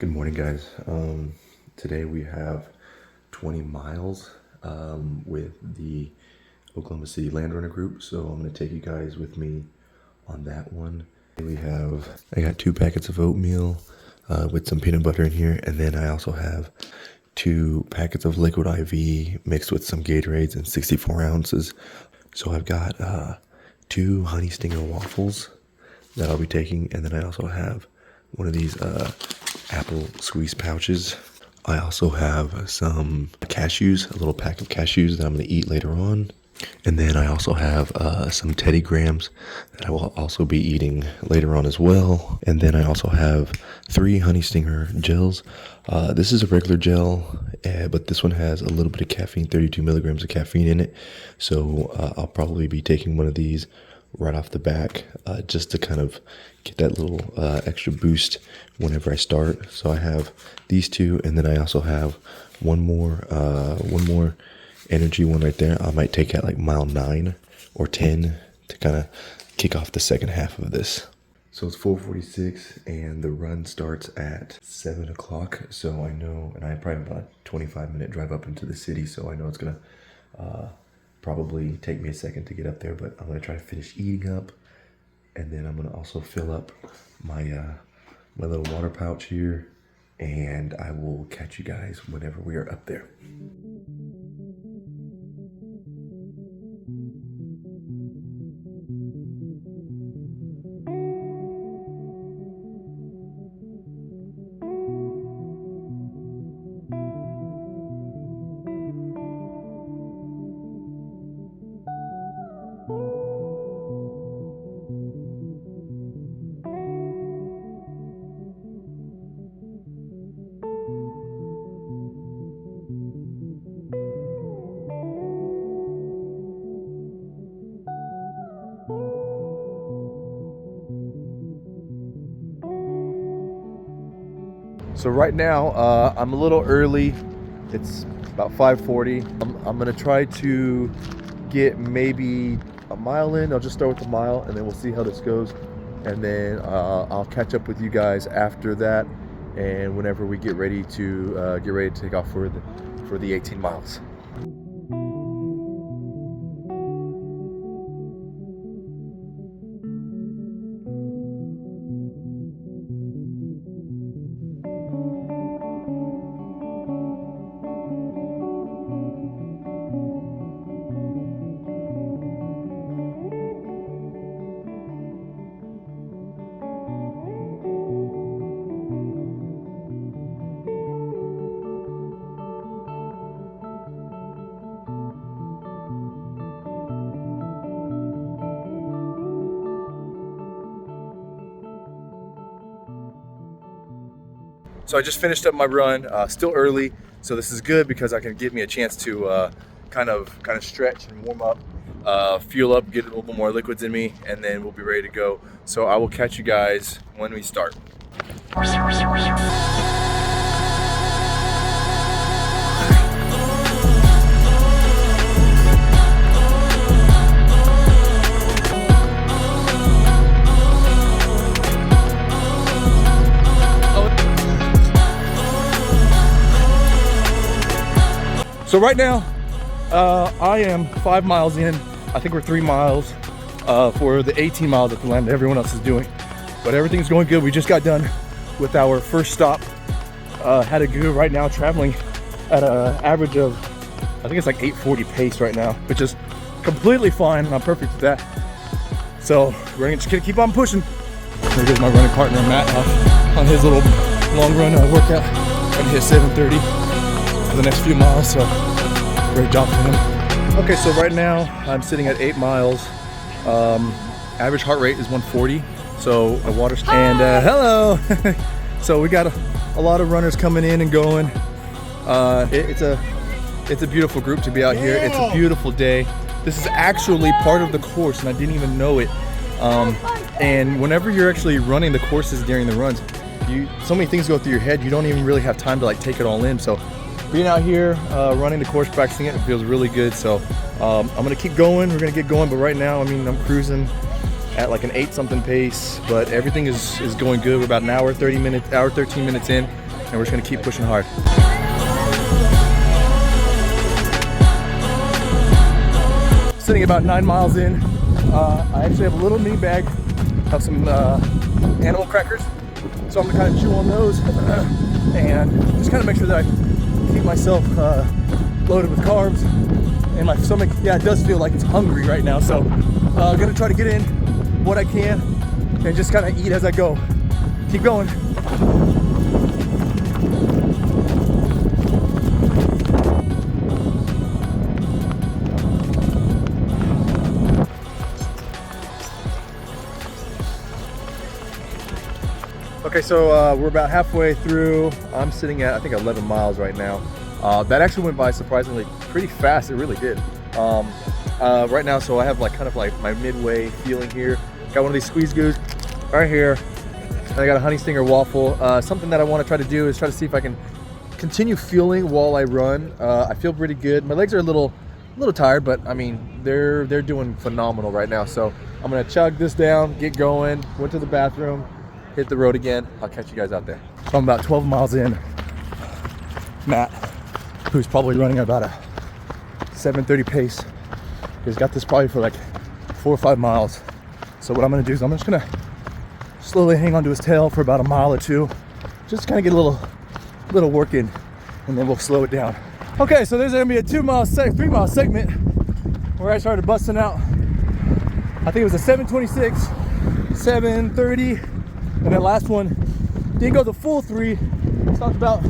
Good morning, guys. Today we have 20 miles with the Oklahoma City Landrunner group. So I'm going to take you guys with me on that one. I got 2 packets of oatmeal with some peanut butter in here. And then I also have 2 packets of liquid IV mixed with some Gatorades and 64 ounces. So I've got 2 honey stinger waffles that I'll be taking. And then I also have one of these apple squeeze pouches. I also have some cashews, a little pack of cashews that I'm going to eat later on. And then I also have some Teddy Grahams that I will also be eating later on as well. And then I also have 3 honey stinger gels. This is a regular gel, but this one has a little bit of caffeine, 32 milligrams of caffeine in it. So I'll probably be taking one of these right off the back, just to kind of get that little extra boost whenever I start. So I have these 2, and then I also have one more energy one right there. I might take at like mile 9 or 10 to kind of kick off the second half of this. So it's 4:46 and the run starts at 7 o'clock. So I know, and I probably have about a 25-minute drive up into the city. So I know it's gonna probably take me a second to get up there, but I'm gonna try to finish eating up, and then I'm gonna also fill up my my little water pouch here, and I will catch you guys whenever we are up there. So right now, I'm a little early. It's about 5:40. I'm gonna try to get maybe a mile in. I'll just start with a mile, and then we'll see how this goes. And then I'll catch up with you guys after that, and whenever we get ready to take off for the 18 miles. So I just finished up my run, still early, so this is good because I can give me a chance to kind of stretch and warm up, fuel up, get a little bit more liquids in me, and then we'll be ready to go. So I will catch you guys when we start. So right now, I am 5 miles in. I think we're 3 miles for the 18 miles at the land that everyone else is doing. But everything's going good. We just got done with our first stop. Had a good right now, traveling at an average of, I think it's like 8:40 pace right now, which is completely fine. I'm perfect with that. So we're just gonna keep on pushing. There's my running partner, Matt, on his little long run workout. Gonna hit 7:30. For the next few miles, so great job for him. Okay, so right now I'm sitting at 8 miles. Average heart rate is 140. So the water and hello. So we got a lot of runners coming in and going. It's a beautiful group to be out here. It's a beautiful day. This is actually part of the course, and I didn't even know it. And whenever you're actually running the courses during the runs, so many things go through your head. You don't even really have time to like take it all in. So being out here, running the course, practicing it feels really good. So I'm gonna keep going. We're gonna get going. But right now, I mean, I'm cruising at like an 8-something pace, but everything is going good. We're about an hour 13 minutes in. and we're just gonna keep pushing hard. Sitting about 9 miles in. I actually have a little knee bag of some animal crackers, so I'm gonna kind of chew on those and just kind of make sure that I keep myself loaded with carbs. And my stomach, yeah, it does feel like it's hungry right now, so I'm gonna try to get in what I can and just kind of eat as I go. Keep going. Okay, so we're about halfway through. I'm sitting at, I think, 11 miles right now. That actually went by surprisingly pretty fast. It really did. Right now, so I have like kind of like my midway feeling here. Got one of these squeeze goos right here. And I got a honey stinger waffle. Something that I want to try to do is try to see if I can continue fueling while I run. I feel pretty good. My legs are a little tired, but I mean, they're doing phenomenal right now. So I'm gonna chug this down, get going. Went to the bathroom, hit the road again. I'll catch you guys out there. So I'm about 12 miles in. Matt, who's probably running about a 7:30 pace, he's got this probably for like 4 or 5 miles. So what I'm gonna do is I'm just gonna slowly hang onto his tail for about a mile or two, just kind of get a little work in, and then we'll slow it down. Okay, so there's gonna be a 3 mile segment where I started busting out. I think it was a 7:26, 7:30, and that last one didn't go the full 3. Stopped about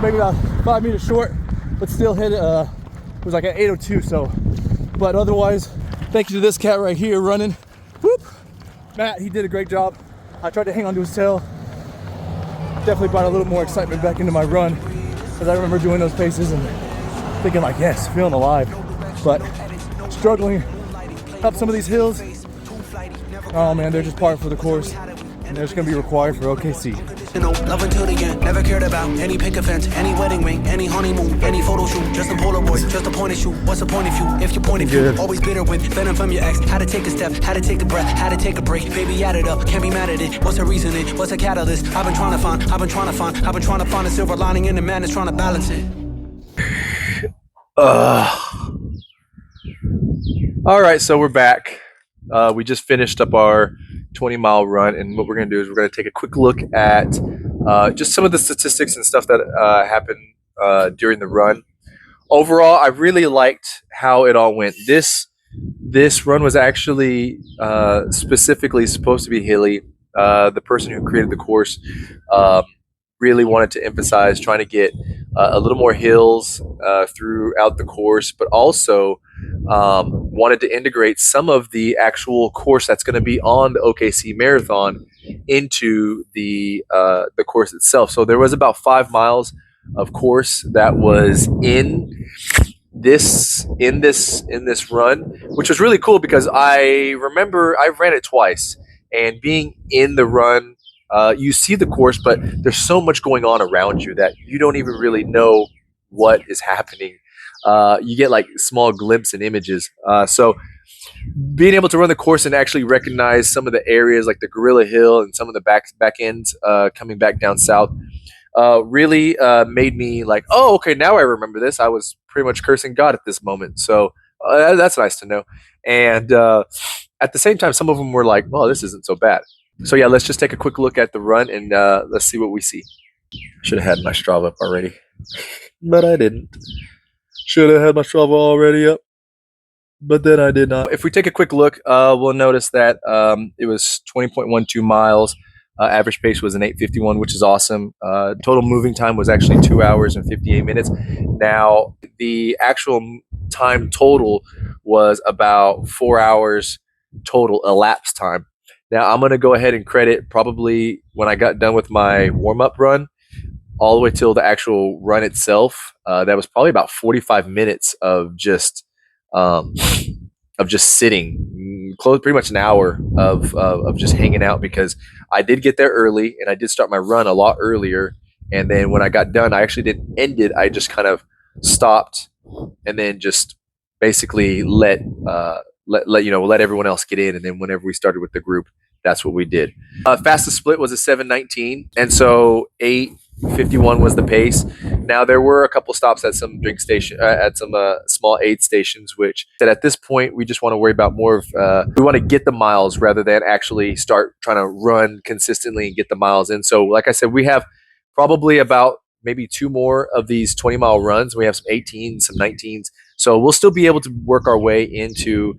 maybe about 5 meters short, but still hit. It was like an 8:02. So, but otherwise, thank you to this cat right here running. Whoop, Matt, he did a great job. I tried to hang onto his tail. Definitely brought a little more excitement back into my run, because I remember doing those paces and thinking like, yes, feeling alive, but struggling up some of these hills. Oh man, they're just part for the course, and they're just gonna be required for OKC. You know, love until the end, never cared about any pick offense, any wedding ring, any honeymoon, any photo shoot, just a Polaroid, just a point at you. What's the point of you? If you point of view, always bitter with venom from your ex. How to take a step, how to take a breath, how to take a break. Baby, add it up, can't be mad at it. What's the reasoning? What's the catalyst? I've been trying to find a silver lining in the madness, trying to balance it. All right, so we're back. We just finished up our 20-mile run, and what we're going to do is we're going to take a quick look at just some of the statistics and stuff that happened during the run. Overall, I really liked how it all went. This run was actually specifically supposed to be hilly. The person who created the course really wanted to emphasize trying to get a little more hills throughout the course, but also wanted to integrate some of the actual course that's going to be on the OKC Marathon into the course itself. So there was about 5 miles of course that was in this run, which was really cool because I remember I ran it twice, and being in the run, you see the course, but there's so much going on around you that you don't even really know what is happening. You get like small glimpses and images. So being able to run the course and actually recognize some of the areas like the Gorilla Hill and some of the back ends coming back down south really made me like, oh, okay, now I remember this. I was pretty much cursing God at this moment. So that's nice to know. And at the same time, some of them were like, well, this isn't so bad. So yeah, let's just take a quick look at the run and let's see what we see. Should have had my Strava up already, but I didn't. Should have had my Strava already up, but then I did not. If we take a quick look, we'll notice that it was 20.12 miles. Average pace was an 8:51, which is awesome. Total moving time was actually 2 hours and 58 minutes. Now, the actual time total was about 4 hours total elapsed time. Now, I'm going to go ahead and credit probably when I got done with my warm-up run all the way till the actual run itself. That was probably about 45 minutes of just sitting, close pretty much an hour of just hanging out, because I did get there early and I did start my run a lot earlier. And then when I got done, I actually didn't end it. I just kind of stopped and then just basically let everyone else get in. And then whenever we started with the group, that's what we did. Fastest split was a 7:19, and so 8 51 was the pace. Now there were a couple stops at some drink station, at some small aid stations, which said at this point we just want to worry about more of we want to get the miles rather than actually start trying to run consistently and get the miles in. So like I said, we have probably about maybe 2 more of these 20-mile runs. We have some 18s, some 19s, so we'll still be able to work our way into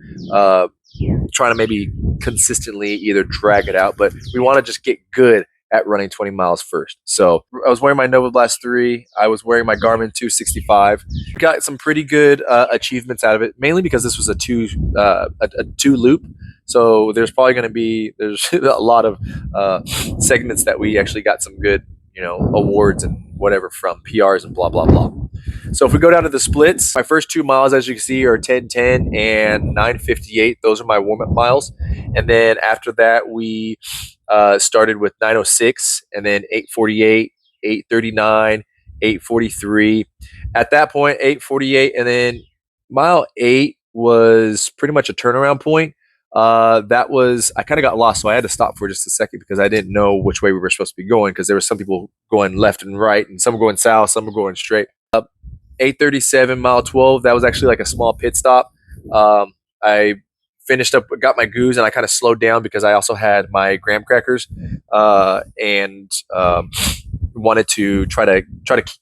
trying to maybe consistently either drag it out, but we want to just get good at running 20 miles first. So I was wearing my Nova Blast 3. I was wearing my Garmin 265. Got some pretty good achievements out of it, mainly because this was a two loop. So there's probably going to be a lot of segments that we actually got some good awards and whatever from, PRs and blah blah blah. So if we go down to the splits, my first 2 miles, as you can see, are 10:10 and 9:58. Those are my warm-up miles. And then after that, we started with 9:06, and then 8:48, 8:39, 8:43. At that point, 8:48, and then mile 8 was pretty much a turnaround point. That was, I kind of got lost, so I had to stop for just a second because I didn't know which way we were supposed to be going, because there were some people going left and right, and some were going south, some were going straight. 8:37, mile 12. That was actually like a small pit stop. I finished up, got my goose, and I kind of slowed down because I also had my graham crackers, and wanted to try to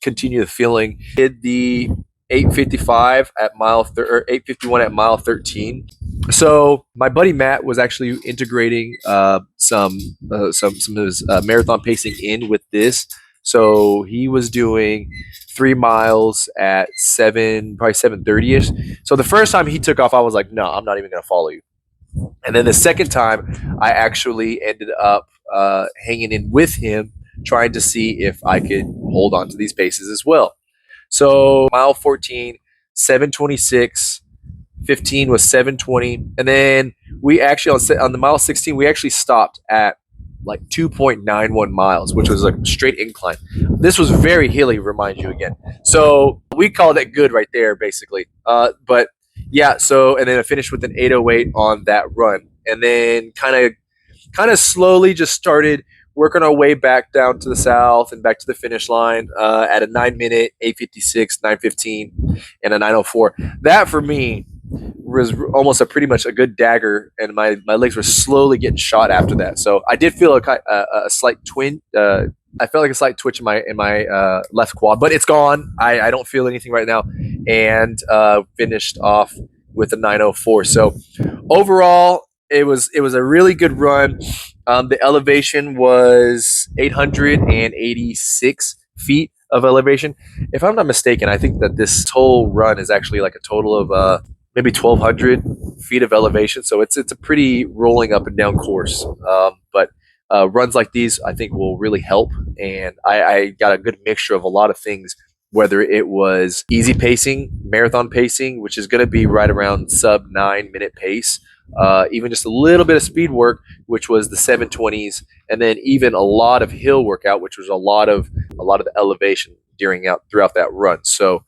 continue the feeling. Did the 8:55 at mile or 8:51 at mile 13. So my buddy Matt was actually integrating some of his marathon pacing in with this. So he was doing 3 miles at probably 7:30ish. So the first time he took off, I was like, no, I'm not even going to follow you. And then the second time, I actually ended up hanging in with him, trying to see if I could hold on to these paces as well. So mile 14, 7:26. 15 was 7:20, and then we actually on the mile 16 we actually stopped at like 2.91 miles, which was like a straight incline. This was very hilly, remind you again. So we called it good right there, basically. But yeah, so and then I finished with an 8:08 on that run, and then kind of slowly just started working our way back down to the south and back to the finish line at a 9-minute, 8:56, 9:15, and a 9:04. That for me was almost pretty much a good dagger, and my legs were slowly getting shot after that. So I did feel a slight twinge. I felt like a slight twitch in my left quad, but it's gone. I don't feel anything right now, and finished off with a 9:04. So overall, it was a really good run. The elevation was 886 feet of elevation. If I'm not mistaken, I think that this whole run is actually like a total of maybe 1,200 feet of elevation. So it's a pretty rolling up and down course. But runs like these, I think, will really help. And I got a good mixture of a lot of things, whether it was easy pacing, marathon pacing, which is going to be right around sub 9-minute pace, even just a little bit of speed work, which was the 7:20s, and then even a lot of hill workout, which was a lot of the elevation throughout that run. So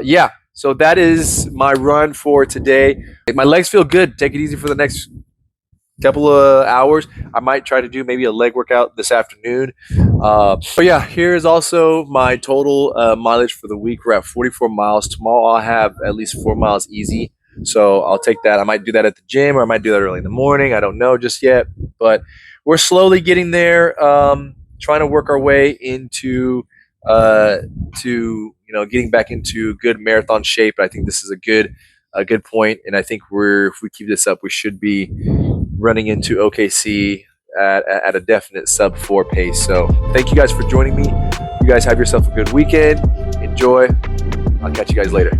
yeah. So that is my run for today. My legs feel good. Take it easy for the next couple of hours. I might try to do maybe a leg workout this afternoon. But yeah, here's also my total mileage for the week. We're at 44 miles. Tomorrow I'll have at least 4 miles easy. So I'll take that. I might do that at the gym, or I might do that early in the morning. I don't know just yet. But we're slowly getting there, trying to work our way into getting back into good marathon shape. I think this is a good point, and I think if we keep this up, we should be running into OKC at a definite sub 4 pace. So thank you guys for joining me. You guys have yourself a good weekend. Enjoy. I'll catch you guys later.